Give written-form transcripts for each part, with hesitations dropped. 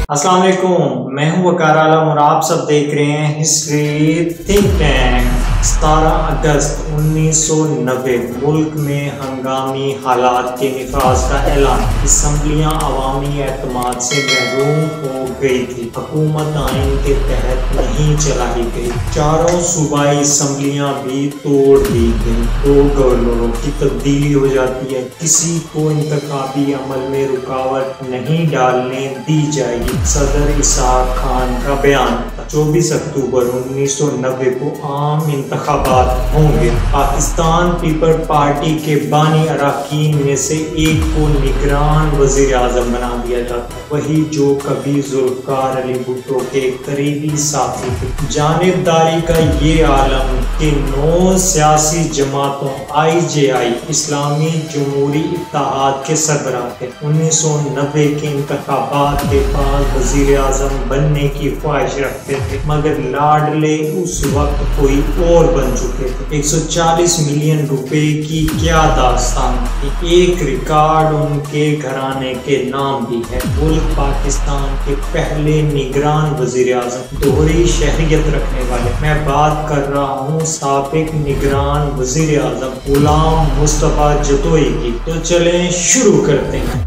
अस्सलाम वालेकुम, मैं हूं वकार आलम और आप सब देख रहे हैं हिस्ट्री थिंक टैंक। 17 अगस्त 1990 मुल्क में हंगामी हालात के निफाज का ऐलान। असम्बलियां अवामी एतमाद से महरूम हो गई थी। हुकूमत आइन के तहत नहीं चलाई गई। चारों सूबाई असम्बलियां भी तोड़ दी गई। 2 गवर्नरों की तब्दीली हो जाती है। किसी को इंतखाबी अमल में रुकावट नहीं डालने दी जाएगी। सदर इसहाक खान का बयान। 24 अक्टूबर 1990 को आम इंतखाबात होंगे। पाकिस्तान पीपल पार्टी के बानी अरकान में से एक को निगरान वजीर आजम बना दिया जाता है, वही जो कभी जुल्फकार अली भुट्टो के करीबी साथी थे। जानिबदारी का ये आलम कि 9 सियासी जमातों IJI इस्लामी जमहूरी इत्तेहाद के सरबराह थे। 1990 के इंतखाबात के बाद वजीर आजम बनने की ख्वाहिश रखते थे, मगर लाडले उस वक्त कोई और बन चुके थे। 140 मिलियन रुपए की क्या दास्तान थी। एक रिकॉर्ड उनके घराने के नाम भी है। मुल्क पाकिस्तान के पहले निगरान वजीर आजम, दोहरी शहरियत रखने वाले। मैं बात कर रहा हूँ साबिक निगरान वजीर आजम गुलाम मुस्तफा जतोई की। तो चलें शुरू करते हैं।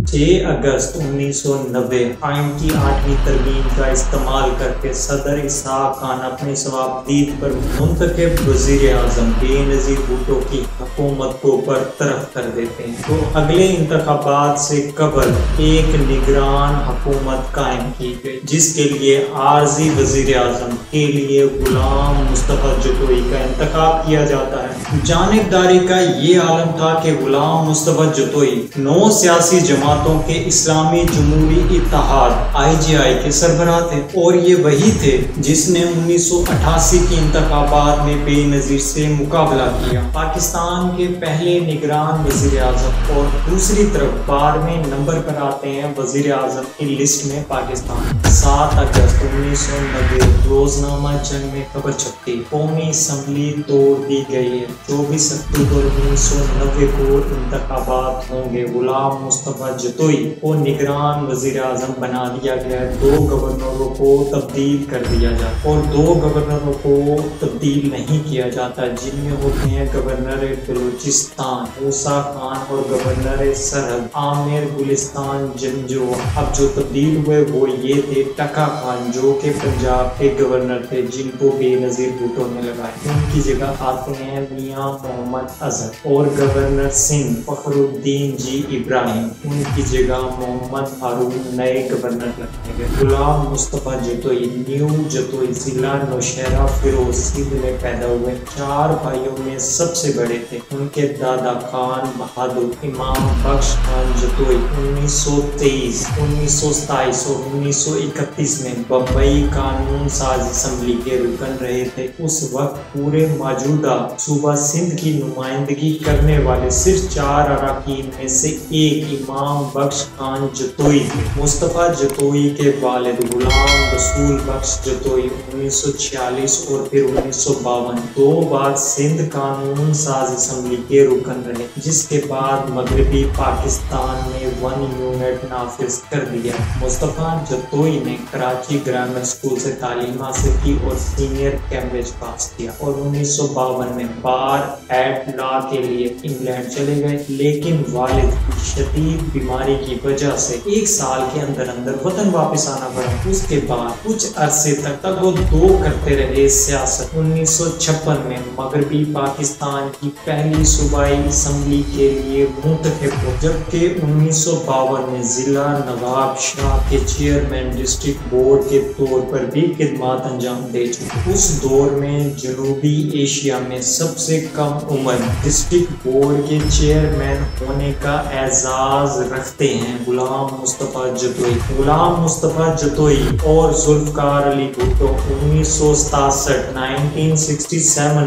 6 अगस्त 1990 आइन की 8वीं तरमीम का इस्तेमाल करके सदर इसहाक खान अपने सवाबदीद पर मुंतखब वजीर आजम बेनजीर भुट्टो की हुकूमत को बरतरफ कर देते हैं। तो अगले इंतखाबात से कबल एक निगरान हुकूमत कायम की गई, जिसके लिए आर्जी वजीर आजम के लिए गुलाम मुस्तफा जतोई का इंतखाब किया जाता है। जानिबदारी का ये आलम था कि गुलाम मुस्तफा जतोई 9 सियासी जमातों के इस्लामी जमहूरी इत्तेहाद IJI के सरबराह थे, और ये वही थे जिसने 1988 के इंतखाबात में बेनजीर से मुकाबला किया। पाकिस्तान के पहले निगरान वजीर आजम, और दूसरी तरफ 12वें नंबर पर आते हैं वजीर आजम की लिस्ट में पाकिस्तान। 7 अगस्त 1990 रोजनामा जंग में खबर छपती, कौमी असम्बली तोड़ दी गई है। 24 अक्टूबर 1990 को इंतखाबात होंगे। गुलाम मुस्तफा जतोई को निगरान वजीर आजम बना दिया गया। 2 गवर्नरों को तब्दील कर दिया जाता, और 2 गवर्नरों को तब्दील नहीं किया जाता, जिनमें होते हैं गवर्नर बलूचिस्तान मूसा खान और गवर्नर सरहद आमिर गुलिस्तान जंजो। अब जो तब्दील हुए वो ये थे टका खान, जो के पंजाब के गवर्नर थे, जिनको बेनजीर भुट्टो ने लगाए। उनकी जगह आते हैं मियां मोहम्मद अजहर, और गवर्नर सिंध फखरुद्दीन जी इब्राहिम। उनकी जगह मोहम्मद हारून नए गवर्नर लगाए गए। गुलाम मुस्तफा जतोई न्यू जतोई जिला नौशहरा फिरोज सिंध में पैदा हुए। 4 भाइयों में सबसे बड़े थे। उनके दादा खान बहादुर इमाम बख्श खान जतोई 1923, 1927 और 1931 में बम्बई कानून साज असम्बली के रुकन रहे थे। उस वक्त पूरे मौजूदा सूबा सिंध की नुमाइंदगी करने वाले सिर्फ 4 अरकान में से एक इमाम बख्श खान जतोई थे। मुस्तफा जतोई के वालिद गुलाम रसूल बख्श जतोई 1946 और फिर 1952 2 बार सिंध कानून साज असम्बली के रुकन रहे, जिसके बाद मगरबी पाकिस्तान में 1 यूनिट नाफिज कर दिया। मुस्तफा जतोई ने कराची ग्रामर स्कूल से तालीम हासिल की और सीनियर कैम्ब्रिज पास किया, और 1952 में बार एट लॉ के लिए इंग्लैंड चले गए, लेकिन वालिद की शदीद बीमारी की वजह से 1 साल के अंदर वतन वापस आना पड़ा। उसके बाद कुछ अरसे तक वो 2 करते रहे सियासत। 1956 में मगरबी पाकिस्तान की पहली सूबाई असम्बली के लिए मुंतखब हो, जबकि 1952 में जिला नवाब शाह के चेयरमैन डिस्ट्रिक्ट बोर्ड के तौर पर भी खिदमत अंजाम दे चुके। उस दौर में जनूबी एशिया में सबसे कम उम्र डिस्ट्रिक्ट बोर्ड के चेयरमैन होने का एजाज रखते हैं गुलाम मुस्तफा जतोई। गुलाम मुस्तफा जतोई और जुल्फकार अली भुट्टो 1967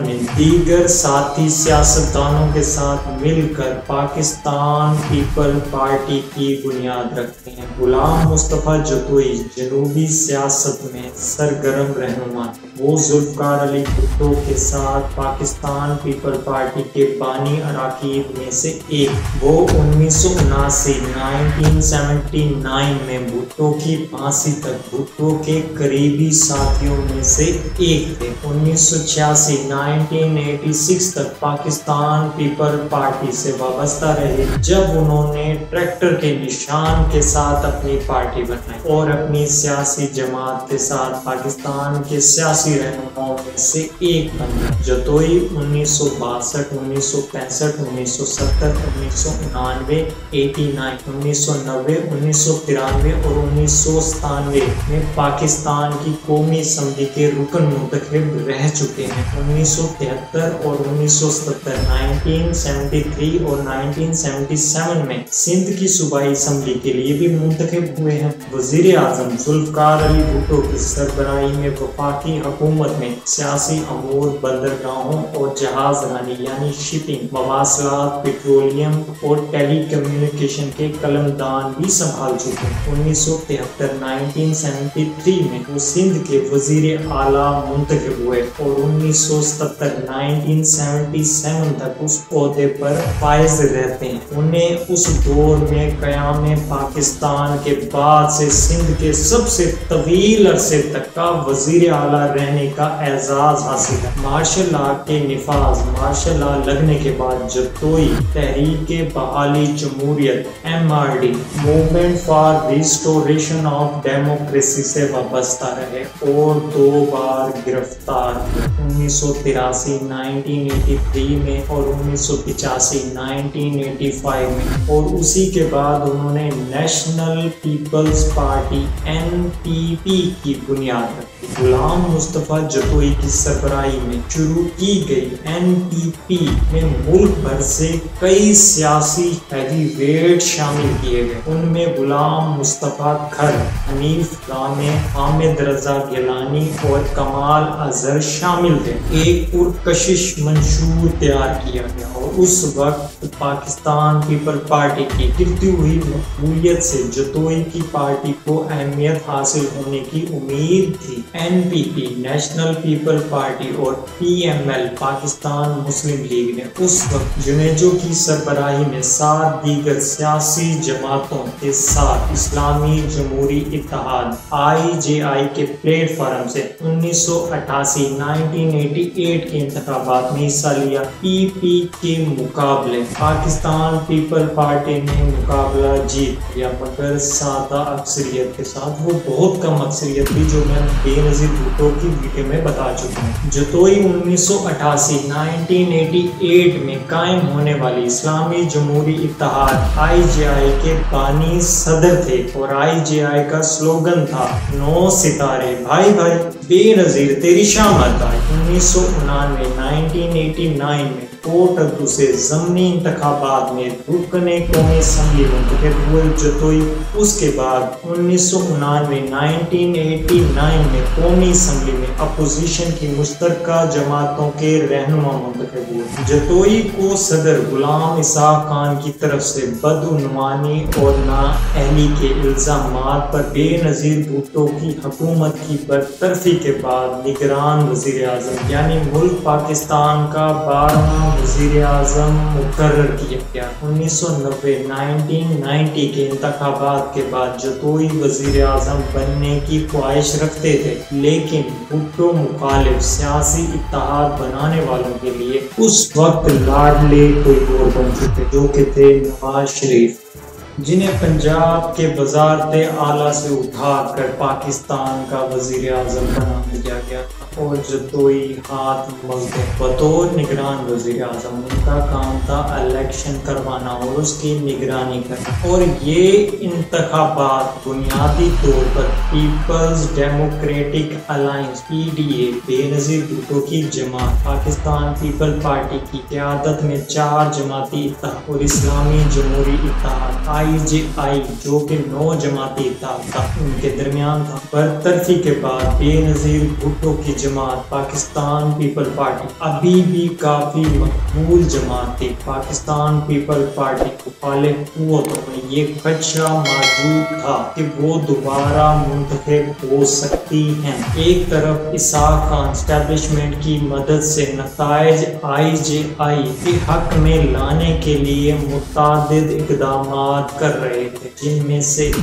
में दीगर साथी सियासतदानों के साथ मिलकर पाकिस्तान पीपल पार्टी की बुनियाद रखते हैं। गुलाम मुस्तफा जतोई जनूबी सियासत में सरगर्म रहनुमा। वो जुल्फकार अली भुट्टो के साथ पाकिस्तान پیپل پارٹی کے بانی اراکین میں سے ایک۔ وہ 1979 میں بھٹو کی پھانسی تک بھٹو کے قریبی ساتھیوں میں سے ایک تھے۔ 1986 تک پاکستان پیپل پارٹی سے وابستہ رہے، جب انہوں نے ٹریکٹر کے نشان کے ساتھ اپنی پارٹی بنائی اور اپنی سیاسی جماعت کے ساتھ پاکستان کے سیاسی رہنماؤں میں سے ایک بن گئے۔ جتوئی 1962، 1965، 1970، 1989، 1990، 1993 اور 1997 میں پاکستان کی قومی اسمبلی کے رکن منتخب رہ چکے ہیں۔ 1973 اور 1970، 1973 اور 1977 میں سندھ کی صوبائی اسمبلی کے لیے بھی منتخب ہوئے ہیں۔ وزیر اعظم ذوالفقار علی بھٹو کی سربراہی میں وفاقی حکومت میں سیاسی امور، بندرگاہوں اور جہاز رانی یعنی شپنگ، مواصلات، پیٹرولیم اور ٹیلی کمیونیکیشن کے قلمدان بھی سنبھال چکے ہیں۔ 1973 میں وہ سندھ کے وزیر اعلیٰ منتخب ہوئے اور 1977 تک اس عہدے پر فائز رہتے ہیں۔ انہیں اس دور میں قیام پاکستان کے بعد سے سندھ کے سب سے طویل عرصے تک کا وزیر اعلیٰ رہنے کا اعزاز حاصل ہے۔ مارشل لا کے نفاذ، مارشل لا لگنے کے بعد جتوئی تحریک بحالی جمہوریت MRD movement for restoration of democracy سے وابستہ رہے اور 2 بار گرفتار ہوئے، 1983 1983 میں اور 1985 1985 میں، اور اسی کے بعد انہوں نے نیشنل پیپلز پارٹی NPP کی بنیاد رکھی۔ غلام مصطفیٰ جتوئی کی سربراہی میں شروع کی گئی NPP میں ملک بھر سے کئی سیاسی ہیوی ویٹ شامل کیے گئے۔ ان میں غلام مصطفیٰ کھر، حنیف رامے، حامد رضا گیلانی اور کمال اظہر شامل تھے۔ ایک پرکشش منشور تیار کیا گیا اور اس وقت پاکستان پیپل پارٹی کی گرتی ہوئی مقبولیت سے جتوئی کی پارٹی کو اہمیت حاصل ہونے کی امید تھی۔ NPP نیشنل پیپل پارٹی اور PML پاکستان مسلم لیگ نے اس وقت جنیجو کی سربراہی میں 7 دیگر سیاسی جماعتوں کے ساتھ اسلامی جمہوری اتحاد IJI کے پلیٹ فارم سے 1988 کے انتخابات میں حصہ لیا۔ PP کے مقابلے پاکستان پیپل پارٹی نے مقابلہ جیت لیا، مگر سادہ اکثریت کے ساتھ۔ وہ بہت کم اکثریت تھی جو میں بے نظیر بھٹو کی ویڈیو میں بتا چکا ہوں۔ جتوئی 1988 میں قائم ہونے والی اسلامی جمہوری اتحاد IJI کے بانی صدر تھے اور IJI کا سلوگن تھا 9 ستارے بھائی بھائی بے نظیر تیری شامت آئے۔ 1989 میں کوٹ ادو سے ضمنی انتخابات میں رکن قومی اسمبلی منتخب ہوئے جتوئی۔ اس کے بعد 1989 میں قومی اسمبلی میں اپوزیشن کی مشترکہ جماعتوں کے رہنما منتخب ہوئے۔ جتوئی کو صدر غلام اسحاق خان کی طرف سے بدعنوانی اور نااہلی کے الزامات پر بے نظیر بھٹو کی حکومت کی برطرفی کے بعد نگران وزیر اعظم یعنی ملک پاکستان کا 12واں وزیر اعظم مقرر کیا گیا۔ 1990 کے انتخابات کے بعد جتوئی وزیر اعظم بننے کی خواہش رکھتے تھے، لیکن بھٹو مخالف سیاسی اتحاد بنانے والوں کے لیے اس وقت لاڈلے کوئی اور بن چکے، جو کہ تھے نواز شریف، جنہیں پنجاب کے وزارت اعلیٰ سے اٹھا کر پاکستان کا وزیر اعظم بنا دیا گیا اور جتوئی ہاتھ ملتے بطور نگران وزیر اعظم۔ ان کا کام تھا الیکشن کروانا اور اس کی نگرانی کرنا، اور یہ انتخابات بنیادی طور پر پیپلز ڈیموکریٹک الائنس PDA بے نظیر بھٹو کی جماعت، پاکستان پیپل پارٹی کی قیادت میں 4 جماعتی اتحاد اور اسلامی جمہوری اتحاد IJI جو کہ 9 جماعتی اتحاد تھا ان کے درمیان تھا۔ برطرفی کے بعد بے نظیر بھٹو کی जमात पाकिस्तान पीपल पार्टी अभी भी काफी मकबूल जमात थी। पाकिस्तान पीपल पार्टी मुखालिफ कुव्वतों में ये खदशा मौजूद था कि वो दोबारा मुंतखब हो सकती हैं। एक तरफ इसाक खान एस्टेब्लिशमेंट की मदद से नताइज IJI के हक में लाने के लिए मुतअद्दिद इक़दामात कर रहे थे, जिनमें से एक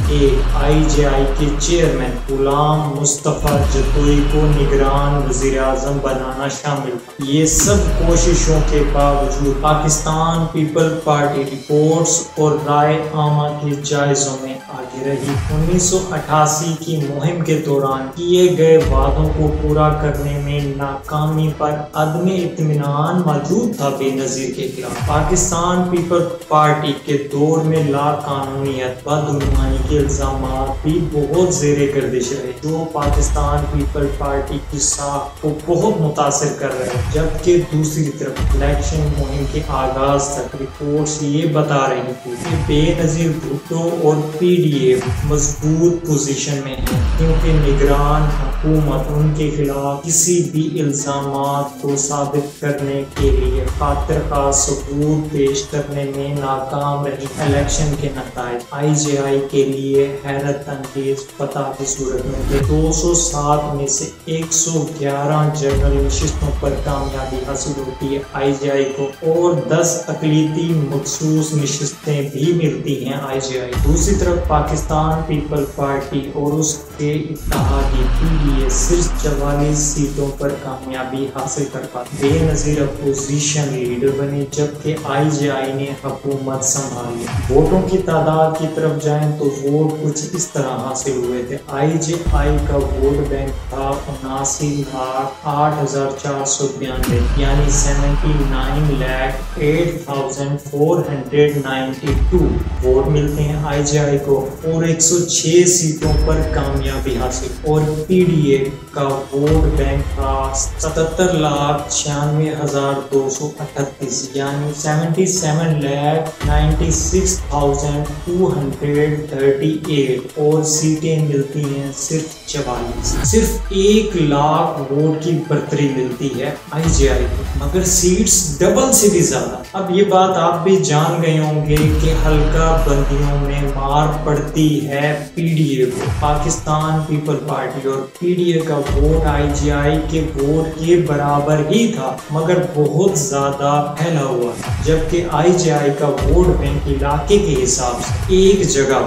IJI के चेयरमैन गुलाम मुस्तफ़ा जतोई को निगरान वज़ीर-ए-आज़म बनाना शामिल था। ये सब कोशिशों के बावजूद पाकिस्तान पीपल पार्टी रिपोर्ट्स और राय आमा के जायज़ों में आगे रही। 1988 की मुहिम के दौरान किए गए वादों को पूरा करने में नाकामी पर अदम इत्मीनान मौजूद था बेनज़ीर के खिलाफ। पाकिस्तान पीपल पार्टी के दौर में लाकानूनियत बदगुमानी के इल्ज़ामात भी बहुत ज़ेरे गर्दिश रहे, जो पाकिस्तान पीपल पार्टी की साख को बहुत मुतासिर कर रहे हैं। जबकि दूसरी तरफ इलेक्शन मुहिम के आगाज तक रिपोर्ट्स ये बता रही थी कि बेनज़ीर भुट्टो और PDA मजबूत पोजीशन में है, क्योंकि निगरान हुकूमत उनके खिलाफ किसी भी इल्ज़ामात को साबित करने के लिए खातिर खास सबूत पेश करने में नाकाम रही। इलेक्शन के नताइज IJI के लिए हैरत अंगेज फतह की सूरत में थे। 207 में से 111 जनरल नशिस्तों पर कामयाबी हासिल होती है IJI को, और 10 अक़लीती मखसूस नशिस्तें भी मिलती हैं IJI। दूसरी तरफ पाकिस्तान पीपल पार्टी और उसके इत्तेहादी PDA सिर्फ 44 सीटों पर कामयाबी हासिल कर पाते, बेनज़ीर अपोजिशन लीडर बने, जबकि IJI ने हुकूमत संभाली। वोटों की तादाद की तरफ जाएं तो वोट कुछ इस तरह हासिल हुए थे। IJI का वोट बैंक था 79,08,492 यानी 79,08,492 वोट मिलते हैं IJI को, और 106 सीटों पर कामयाबी हासिल। और PDA का वोट बैंक था 77,96,238 यानी 77,96,238 और सीटें मिलती हैं सिर्फ 44। सिर्फ 1 लाख वोट की बढ़तरी मिलती है IJI को, मगर सीट्स डबल से भी ज्यादा। अब ये बात आप भी जान गए होंगे कि हल्का बंदियों में मार पड़ती है PDA को। पाकिस्तान पीपल पार्टी और PDA का वोट IJI के वोट के बराबर ही था, मगर बहुत ज्यादा फैला हुआ था, जबकि IJI का वोट बैंक इलाके के हिसाब से एक जगह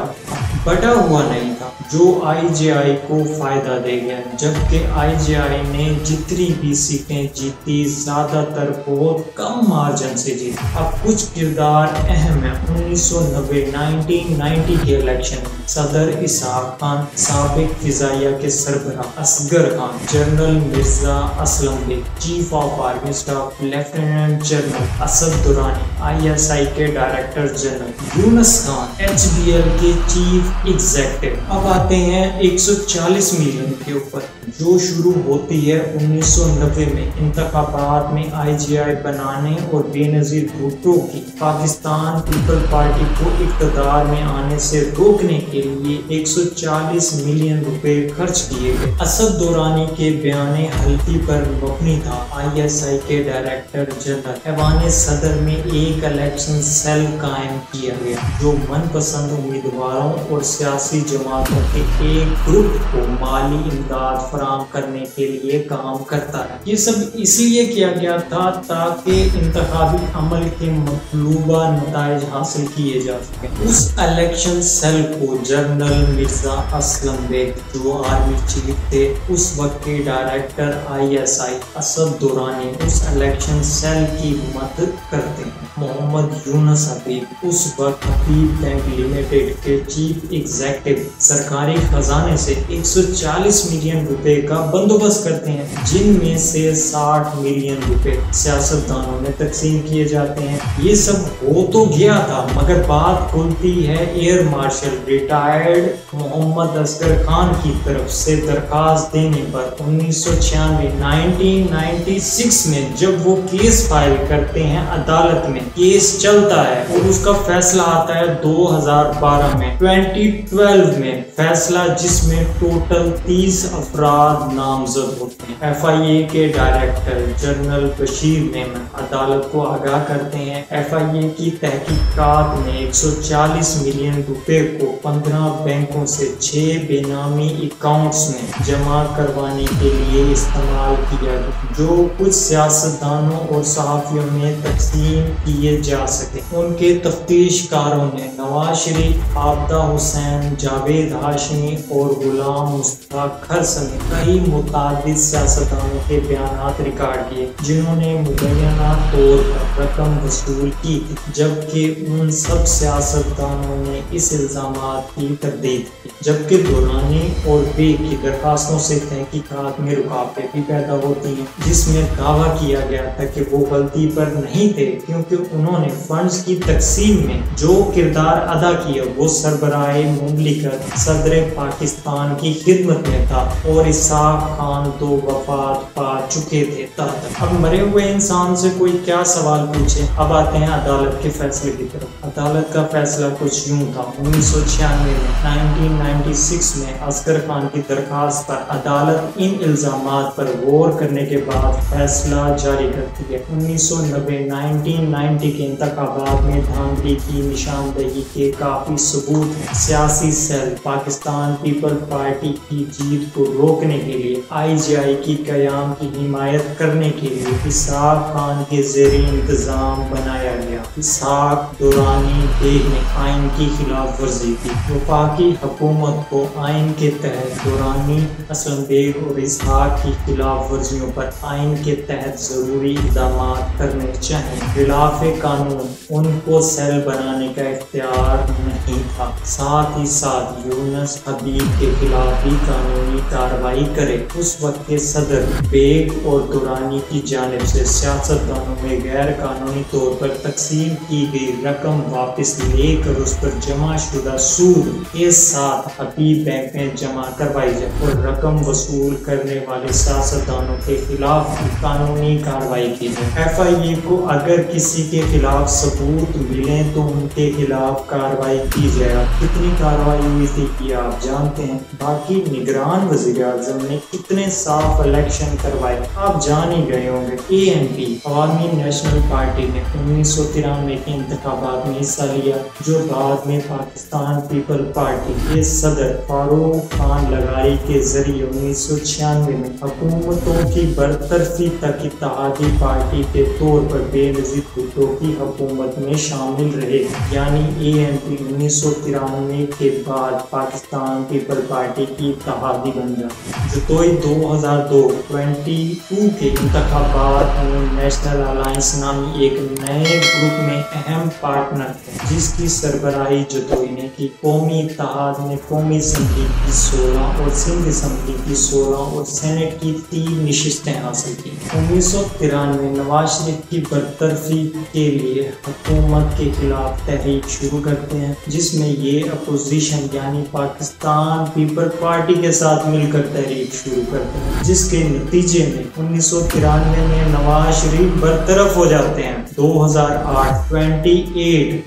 बटा हुआ नहीं था, जो IJI को फायदा दे गया। जबकि IJI ने जितनी भी सीटें जीती ज्यादातर बहुत कम मार्जिन से जीती। अब कुछ किरदार अहम है। 1990 के इलेक्शन में सदर इसाक खान, साबिक फिजाइया के सरबराह Asghar Khan, general Mirza Aslam Baig, chief of army staff lieutenant general Asad Durrani, ISI के director general Yunus Khan, HBL के चीफ एग्जीक्यूटिव। अब आते हैं 140 मिलियन के ऊपर, जो शुरू होती है 1990 में इंतखाबात में IJI बनाने और बेनज़ीर भुट्टो की पाकिस्तान पीपल पार्टी को इक़्तिदार में आने से रोकने के लिए 140 मिलियन रुपए खर्च किए गए। असद दुरानी के बयाने हल्की पर मबनी था। ISI के डायरेक्टर जनरल ऐवान सदर में एक इलेक्शन सेल कायम किया गया, जो मनपसंद उम्मीदवारों और सियासी जमातों के एक ग्रुप को माली इमदाद फराहम करने के लिए काम करता है। ये सब इसलिए किया गया था ताकि इंतखाबी अमल के मतलूबा नताइज हासिल किए जा सके। उस इलेक्शन सेल को जनरल मिर्जा असलम बेग, जो आर्मी चीफ थे, उस वक्त के डायरेक्टर ISI असद दुरानी, उस इलेक्शन सेल की मदद करते हैं। मोहम्मद यूनुस हबीब, उस वक्त हबीब बैंक लिमिटेड के चीफ एग्जीक्यूटिव, सरकारी खजाने से 140 मिलियन रुपए का बंदोबस्त करते हैं, जिनमें से 60 मिलियन रुपए सियासतदानों में तकसीम किए जाते हैं। ये सब हो तो गया था, मगर बात खुलती है air marshal retired Mohammad Asghar Khan की तरफ से दरखास्त देने पर। 1996 में जब वो केस फाइल करते हैं अदालत में کیس چلتا ہے اور اس کا فیصلہ آتا ہے 2012 میں 2012 میں فیصلہ، جس میں ٹوٹل 30 افراد نامزد ہوتے ہیں۔ ایف آئی اے کے ڈائریکٹر جنرل بشیر میمن عدالت کو آگاہ کرتے ہیں ایف آئی اے کی تحقیقات میں 140 ملین روپے کو 15 بینکوں سے 6 بے نامی اکاؤنٹس میں جمع کروانے کے لیے استعمال کیا گیا، جو کچھ سیاستدانوں اور صحافیوں میں تقسیم کیے جا سکے۔ ان کے تفتیش کاروں نے نواز شریف، عابدہ حسین، جاوید ہاشمی اور غلام مصطفیٰ کھر سمیت کئی متعدد سیاستدانوں کے بیانات ریکارڈ کیے، جنہوں نے مبینہ طور پر رقم وصول کی تھی، جبکہ ان سب سیاستدانوں نے اس الزامات کی تردید کی، جبکہ دورانی اور بے کی درخواستوں سے تحقیقات میں رکاوٹیں بھی پیدا ہوتی ہیں، جس میں دعویٰ کیا گیا تھا کہ وہ غلطی پر نہیں تھے کیونکہ انہوں نے فنڈز کی تقسیم میں جو کردار ادا کیا وہ سربراہ مملکت صدر پاکستان کی خدمت میں تھا، اور اسحاق خان تو وفات پا چکے تھے تب تک۔ اب مرے ہوئے انسان سے کوئی کیا سوال پوچھے۔ اب آتے ہیں عدالت کے فیصلے کی طرف۔ عدالت کا فیصلہ کچھ یوں تھا۔ 1996 میں اصغر خان کی درخواست پر عدالت ان الزامات پر غور کرنے کے بعد فیصلہ جاری کرتی ہے۔ 1990 کے انتخابات میں دھاندلی کی نشاندہی کے کافی ثبوت ہیں۔ سیاسی سیل پاکستان پیپل پارٹی کی جیت کو روکنے کے لیے آئی جے آئی کی قیام کی حمایت کرنے کے لیے اسحاق خان کے زیر انتظام بنایا گیا۔ اسحاق درانی بیگ نے آئین کی خلاف ورزی کی۔ وفاقی حکومت کو آئین کے تحت درانی، اسلم بیگ اور اسحاق کی خلاف ورزیوں پر آئین کے تحت ضروری اقدامات کرنے چاہیے۔ خلاف قانون ان کو سیل بنانے کا اختیار نہیں تھا۔ ساتھ ہی ساتھ یونس حبیب کے خلاف بھی قانونی کارروائی کرے۔ اس وقت کے صدر بیگ اور درانی کی جانب سے سیاستدانوں میں غیر قانونی طور پر تقسیم کی گئی رقم واپس لے کر اس پر جمع شدہ سود کے ساتھ حبیب بینک میں جمع کروائی جائے اور رقم وصول کرنے والے سیاستدانوں کے خلاف قانونی کارروائی کی جائے۔ ایف آئی اے کو اگر کسی کے خلاف ثبوت ملیں تو ان کے خلاف کارروائی کی جائے۔ کتنی کارروائی ہوئی تھی کہ آپ جانتے ہیں۔ باقی نگران وزیر اعظم نے کتنے صاف الیکشن کروائے آپ جان ہی گئے ہوں گے۔ اے این پی عوامی نیشنل پارٹی نے 1993 کے انتخابات میں حصہ لیا، جو بعد میں پاکستان پیپل پارٹی کے صدر فاروق خان لغاری کے ذریعے 1996 میں حکومتوں کی برطرفی تک اتحادی پارٹی کے طور پر بے نظیر بھٹو کی حکومت میں شامل رہے، یعنی اے این پی 1993 کے بعد پاکستان پیپل پارٹی کی اتحادی بن جاتی۔ جتوئی 2022 کے انتخابات میں نیشنل الائنس نامی ایک نئے گروپ میں اہم پارٹنر تھے، جس کی سربراہی جتوئی نے کی۔ قومی اتحاد نے قومی اسمبلی کی 16 اور سندھ اسمبلی کی 16 اور سینٹ کی 3 نشستیں حاصل کی۔ 1993 میں نواز شریف کی برطرفی کے لیے حکومت کے خلاف تحریک شروع کرتے ہیں، جس میں یہ اپوزیشن یعنی پاکستان پیپل پارٹی کے ساتھ مل کر تحریک شروع کرتے ہیں، جس کے نتیجے میں 1993 میں نواز شریف برطرف ہو جاتے ہیں۔ 2008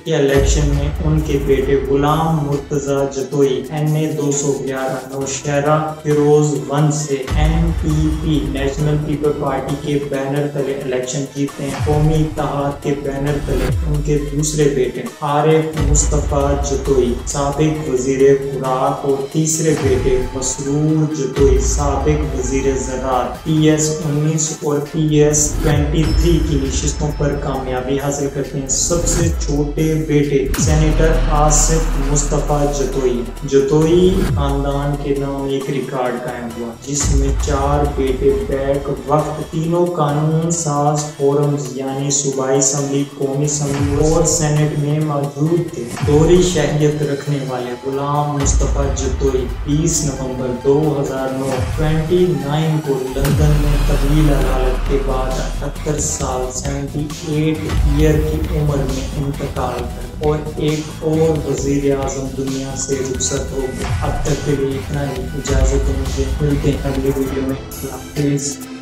کے الیکشن میں ان کے بیٹے غلام مرتضیٰ جتوئی NA 211 نوشہرہ فیروز 1 سے NPP نیشنل پیپل پارٹی کے بینر تلے الیکشن جیتے ہیں۔ قومی اتحاد کے بینر تلے ان کے دوسرے بیٹے عارف مصطفیٰ جتوئی سابق وزیر خوراک اور تیسرے بیٹے مسرور جتوئی سابق وزیر زراعت PS 19 اور PS 23 کی نشستوں پر کامیابی حاصل کرتے ہیں۔ سب سے چھوٹے بیٹے سینیٹر آصف مصطفیٰ جتوئی خاندان کے نام ایک ریکارڈ قائم ہوا، جس میں 4 بیٹے بیک وقت تینوں قانون ساز فورمز یعنی صوبائی اسمبلی، قومی اسمبلی اور سینٹ میں موجود تھے۔ دوہری شہریت رکھنے والے غلام مصطفیٰ جتوئی 20 نومبر 2009 کو لندن میں طویل عدالت کے بعد 78 سال 78 ایئر کی عمر میں انتقال کر اور ایک اور وزیر اعظم دنیا سے رخصت ہو گئے۔ اب تک کے لیے اتنا ہی، اجازت مجھے، ملتے ہیں اگلی ویڈیو میں۔ اللہ حافظ۔